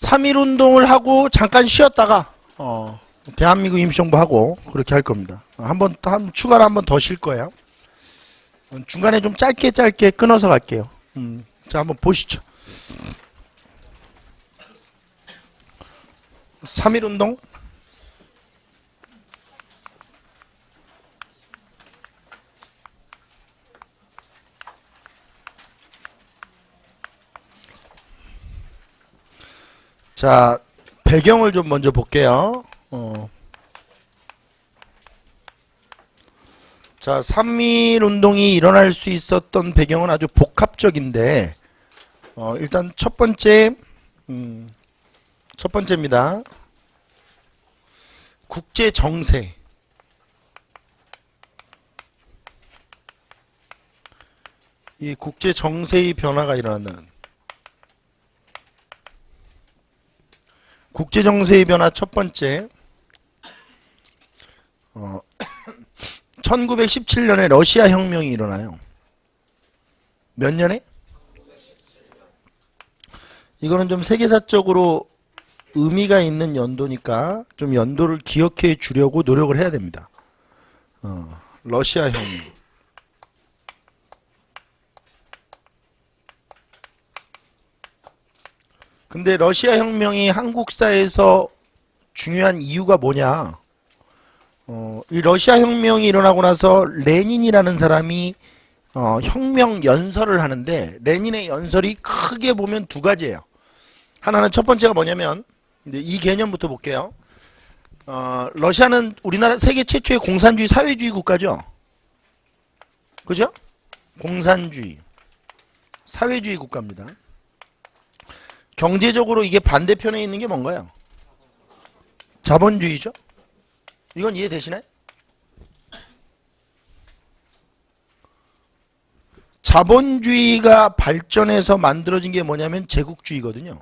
3.1운동을 하고 잠깐 쉬었다가 대한민국 임시정부 하고 그렇게 할 겁니다. 추가로 한 번 더 쉴 거예요. 중간에 좀 짧게 끊어서 갈게요. 자, 한번 보시죠. 3.1운동. 자, 배경을 좀 먼저 볼게요. 자, 3.1운동이 일어날 수 있었던 배경은 아주 복합적인데, 일단 첫 번째입니다. 국제 정세. 이 국제 정세의 변화가 일어난다는. 국제 정세의 변화 첫 번째. 1917년에 러시아 혁명이 일어나요. 몇 년에? 이거는 좀 세계사적으로 의미가 있는 연도니까 좀 연도를 기억해 주려고 노력을 해야 됩니다. 러시아 혁명. 근데 러시아 혁명이 한국사에서 중요한 이유가 뭐냐? 이 러시아 혁명이 일어나고 나서 레닌이라는 사람이 혁명 연설을 하는데, 레닌의 연설이 크게 보면 두 가지예요. 하나는 첫 번째가 뭐냐면, 이제 이 개념부터 볼게요. 러시아는 우리나라 세계 최초의 공산주의 사회주의 국가죠. 그죠? 공산주의 사회주의 국가입니다. 경제적으로 이게 반대편에 있는 게 뭔가요? 자본주의죠. 이건 이해되시나요? 자본주의가 발전해서 만들어진 게 뭐냐면 제국주의거든요.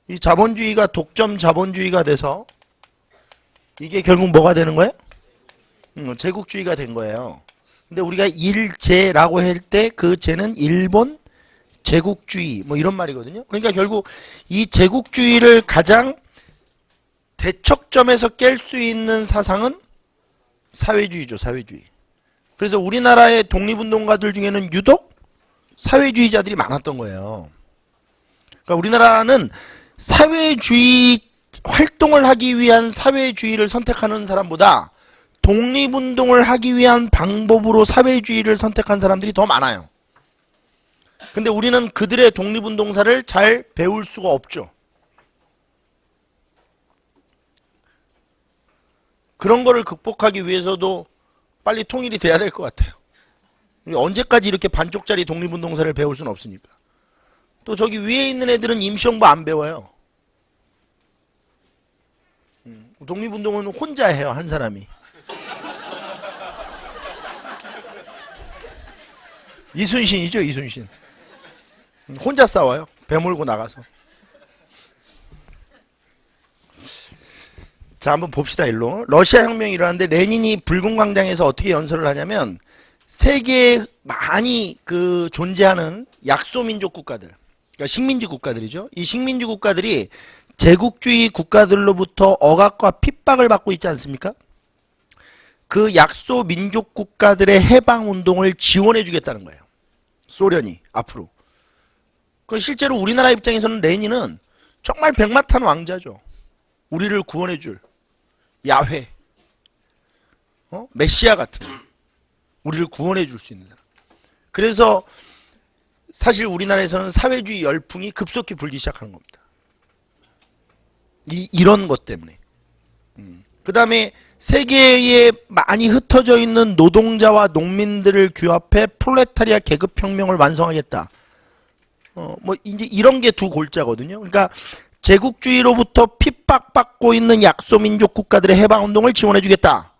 이 자본주의가 독점 자본주의가 돼서 이게 결국 뭐가 되는 거예요? 제국주의가 된 거예요. 근데 우리가 일제라고 할 때 그 제는 일본 제국주의 뭐 이런 말이거든요. 그러니까 결국 이 제국주의를 가장 대척점에서 깰 수 있는 사상은 사회주의죠. 사회주의. 그래서 우리나라의 독립운동가들 중에는 유독 사회주의자들이 많았던 거예요. 그러니까 우리나라는 사회주의 활동을 하기 위한 사회주의를 선택하는 사람보다 독립운동을 하기 위한 방법으로 사회주의를 선택한 사람들이 더 많아요. 근데 우리는 그들의 독립운동사를 잘 배울 수가 없죠. 그런 거를 극복하기 위해서도 빨리 통일이 돼야 될 것 같아요. 언제까지 이렇게 반쪽짜리 독립운동사를 배울 수는 없으니까. 또 저기 위에 있는 애들은 임시정부 안 배워요. 독립운동은 혼자 해요, 한 사람이. 이순신이죠, 이순신. 혼자 싸워요. 배 몰고 나가서. 자, 한번 봅시다, 일로. 러시아 혁명이 일어났는데 레닌이 붉은 광장에서 어떻게 연설을 하냐면, 세계에 많이 존재하는 약소민족 국가들, 그러니까 식민지 국가들이죠. 이 식민지 국가들이 제국주의 국가들로부터 억압과 핍박을 받고 있지 않습니까? 그 약소민족 국가들의 해방운동을 지원해 주겠다는 거예요. 소련이 앞으로. 그 실제로 우리나라 입장에서는 레닌은 정말 백마탄 왕자죠. 우리를 구원해 줄 야훼, 메시아 같은 우리를 구원해 줄 수 있는 사람. 그래서 사실 우리나라에서는 사회주의 열풍이 급속히 불기 시작하는 겁니다. 이런 것 때문에. 그 다음에 세계에 많이 흩어져 있는 노동자와 농민들을 규합해 프롤레타리아 계급혁명을 완성하겠다. 뭐 이제 이런 게 두 골자거든요. 그러니까 제국주의로부터 핍박받고 있는 약소민족 국가들의 해방운동을 지원해주겠다.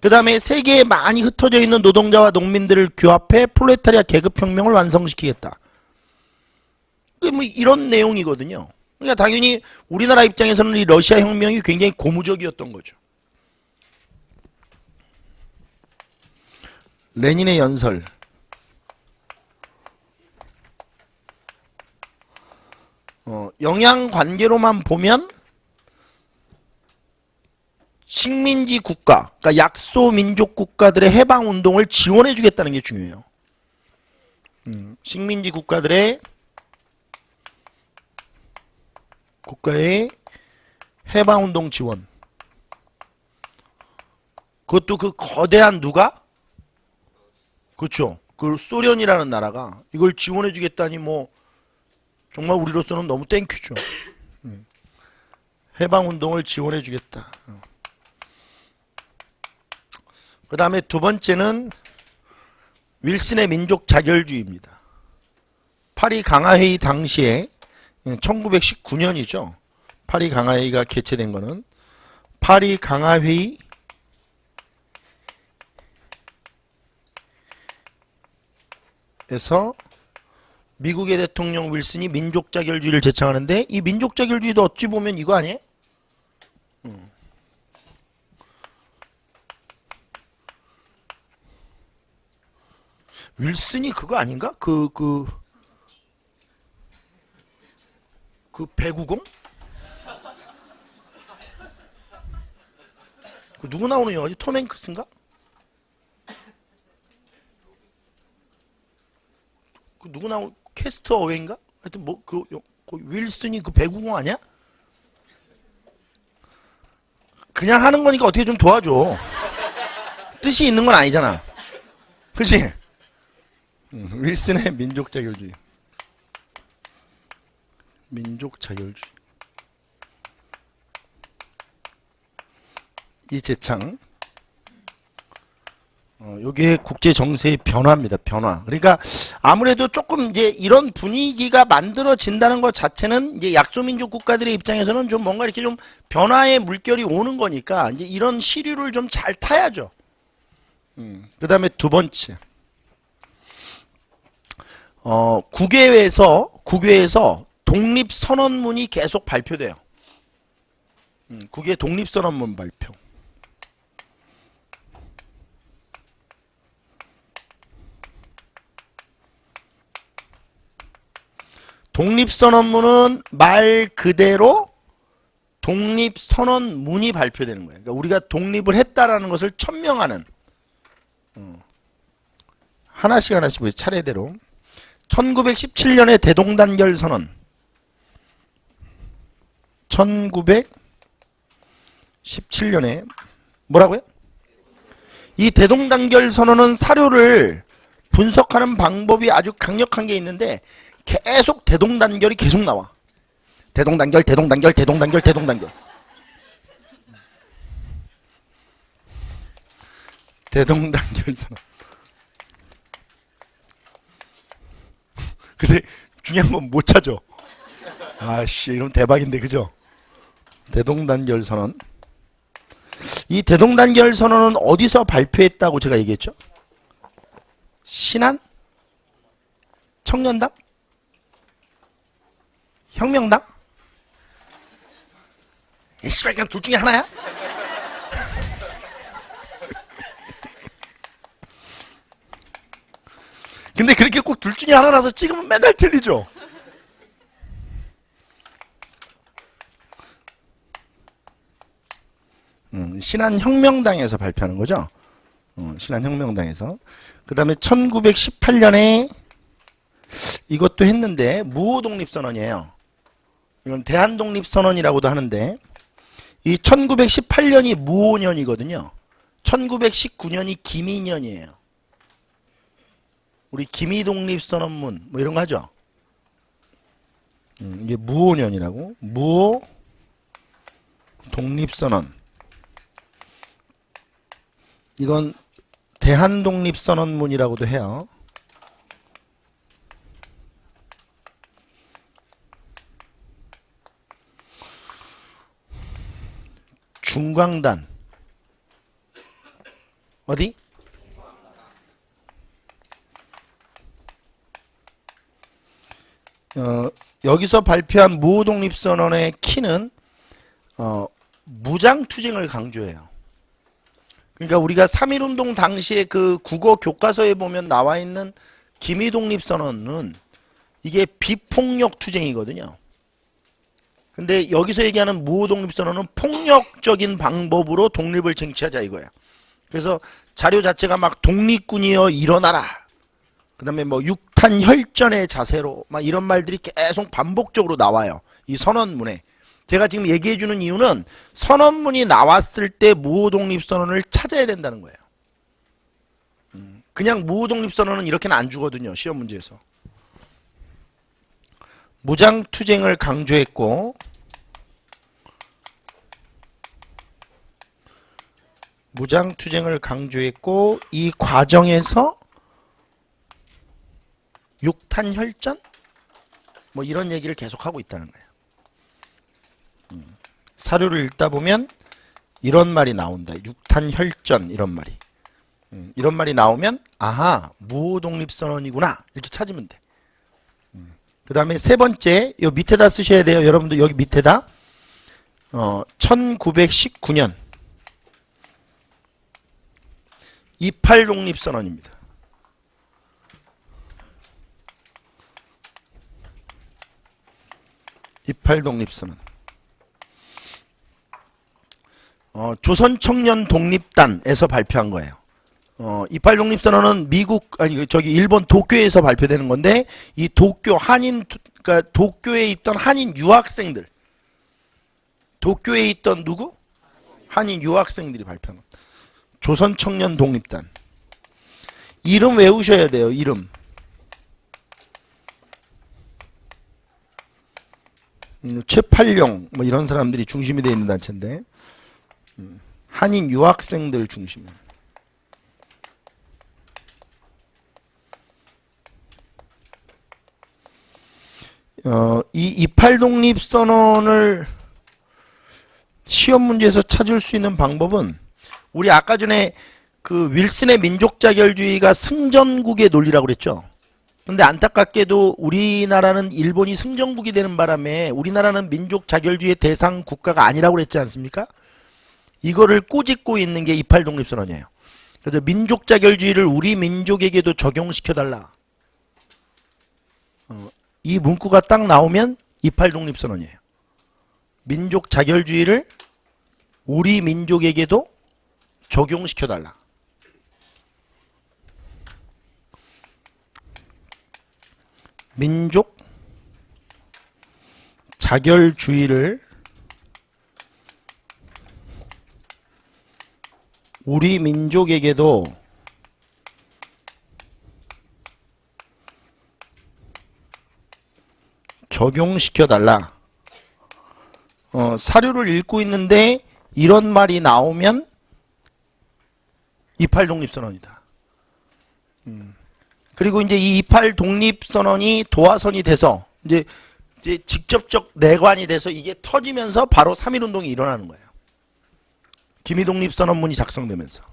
그 다음에 세계에 많이 흩어져 있는 노동자와 농민들을 규합해 프롤레타리아 계급혁명을 완성시키겠다. 뭐 이런 내용이거든요. 그러니까 당연히 우리나라 입장에서는 이 러시아 혁명이 굉장히 고무적이었던 거죠. 레닌의 연설. 영향 관계로만 보면 식민지 국가, 그러니까 약소 민족 국가들의 해방 운동을 지원해 주겠다는 게 중요해요. 식민지 국가의 해방 운동 지원. 그것도 그 거대한 누가? 그렇죠. 그 소련이라는 나라가 이걸 지원해 주겠다니 뭐 정말 우리로서는 너무 땡큐죠. 해방 운동을 지원해 주겠다. 그 다음에 두 번째는 윌슨의 민족 자결주의입니다. 파리 강화회의 당시에 1919년이죠. 파리 강화회의가 개최된 거는 파리 강화회의 에서 미국의 대통령 윌슨이 민족자결주의를 제창하는데 이 민족자결주의도 어찌 보면 이거 아니에요? 윌슨이 그거 아닌가? 그 배구공? 그 누구 나오는 영화지? 톰 행크스인가? 그 누구 나오? 캐스터 어웨인가? 하여튼 뭐 그 윌슨이 그 배구공 아니야? 그냥 하는 거니까 어떻게 좀 도와줘. 뜻이 있는 건 아니잖아. 그치? 윌슨의 민족자결주의. 민족자결주의. 이 제창. 요게 국제 정세의 변화입니다. 변화. 그러니까 아무래도 조금 이제 이런 분위기가 만들어진다는 것 자체는 이제 약소민족 국가들의 입장에서는 좀 뭔가 이렇게 좀 변화의 물결이 오는 거니까 이제 이런 시류를 좀 잘 타야죠. 그 다음에 두 번째. 국외에서 독립선언문이 계속 발표돼요. 국외 독립선언문 발표. 독립선언문은 말 그대로 독립선언문이 발표되는 거예요. 그러니까 우리가 독립을 했다라는 것을 천명하는 하나씩 차례대로 1917년의 대동단결 선언 1917년에 뭐라고요? 이 대동단결 선언은 사료를 분석하는 방법이 아주 강력한 게 있는데 계속 대동단결이 계속 나와. 대동단결 대동단결 대동단결 선언. 근데 중요한 건 못 찾아. 아씨 이러면 대박인데 그죠? 대동단결 선언. 이 대동단결 선언은 어디서 발표했다고 제가 얘기했죠? 신안? 청년당? 혁명당? 씨발 그냥 둘 중에 하나야? 근데 그렇게 꼭 둘 중에 하나라서 찍으면 맨날 틀리죠? 신한혁명당에서 발표하는 거죠? 신한혁명당에서. 그 다음에 1918년에 이것도 했는데 무호독립선언이에요. 이건 대한독립선언이라고도 하는데 이 1918년이 무호년이거든요. 1919년이 기미년이에요. 우리 기미독립선언문 뭐 이런 거 하죠. 이게 무호년이라고. 무호독립선언. 이건 대한독립선언문이라고도 해요. 중광단 어디? 여기서 발표한 무호독립선언의 키는 무장투쟁을 강조해요. 그러니까 우리가 3.1운동 당시에 그 국어 교과서에 보면 나와 있는 기미독립선언은 이게 비폭력 투쟁이거든요. 근데 여기서 얘기하는 무호독립선언은 폭력적인 방법으로 독립을 쟁취하자 이거야. 그래서 자료 자체가 막 독립군이여 일어나라. 그 다음에 뭐 육탄 혈전의 자세로 막 이런 말들이 계속 반복적으로 나와요. 이 선언문에. 제가 지금 얘기해주는 이유는 선언문이 나왔을 때 무호독립선언을 찾아야 된다는 거예요. 그냥 무호독립선언은 이렇게는 안 주거든요. 시험 문제에서. 무장투쟁을 강조했고 이 과정에서 육탄혈전? 뭐 이런 얘기를 계속하고 있다는 거예요. 사료를 읽다 보면 이런 말이 나온다. 육탄혈전 이런 말이. 이런 말이 나오면 아하 무호독립선언이구나 이렇게 찾으면 돼. 그 다음에 세 번째 요 밑에다 쓰셔야 돼요. 여러분들 여기 밑에다 1919년 28독립선언입니다. (28독립선언) 조선청년독립단에서 발표한 거예요. 28독립선언은 미국 아니 저기 일본 도쿄에서 발표되는 건데 이 도쿄 한인 그러니까 도쿄에 있던 한인 유학생들 도쿄에 있던 누구? 한인 유학생들이 발표한 거. 조선청년독립단. 이름 외우셔야 돼요. 이름. 최팔룡 뭐 이런 사람들이 중심이 되어 있는 단체인데 한인 유학생들 중심이에요. 이 28독립선언을 시험 문제에서 찾을 수 있는 방법은 우리 아까 전에 그 윌슨의 민족자결주의가 승전국의 논리라고 그랬죠. 근데 안타깝게도 우리나라는 일본이 승전국이 되는 바람에 우리나라는 민족자결주의의 대상 국가가 아니라고 그랬지 않습니까? 이거를 꼬집고 있는 게 28독립선언이에요. 그래서 민족자결주의를 우리 민족에게도 적용시켜달라. 이 문구가 딱 나오면 28독립선언이에요. 민족 자결주의를 우리 민족에게도 적용시켜달라. 민족 자결주의를 우리 민족에게도 적용시켜달라. 사료를 읽고 있는데 이런 말이 나오면 28독립선언이다. 그리고 이제 이 28독립선언이 도화선이 돼서 이제 직접적 내관이 돼서 이게 터지면서 바로 3.1운동이 일어나는 거예요. 김희독립선언문이 작성되면서.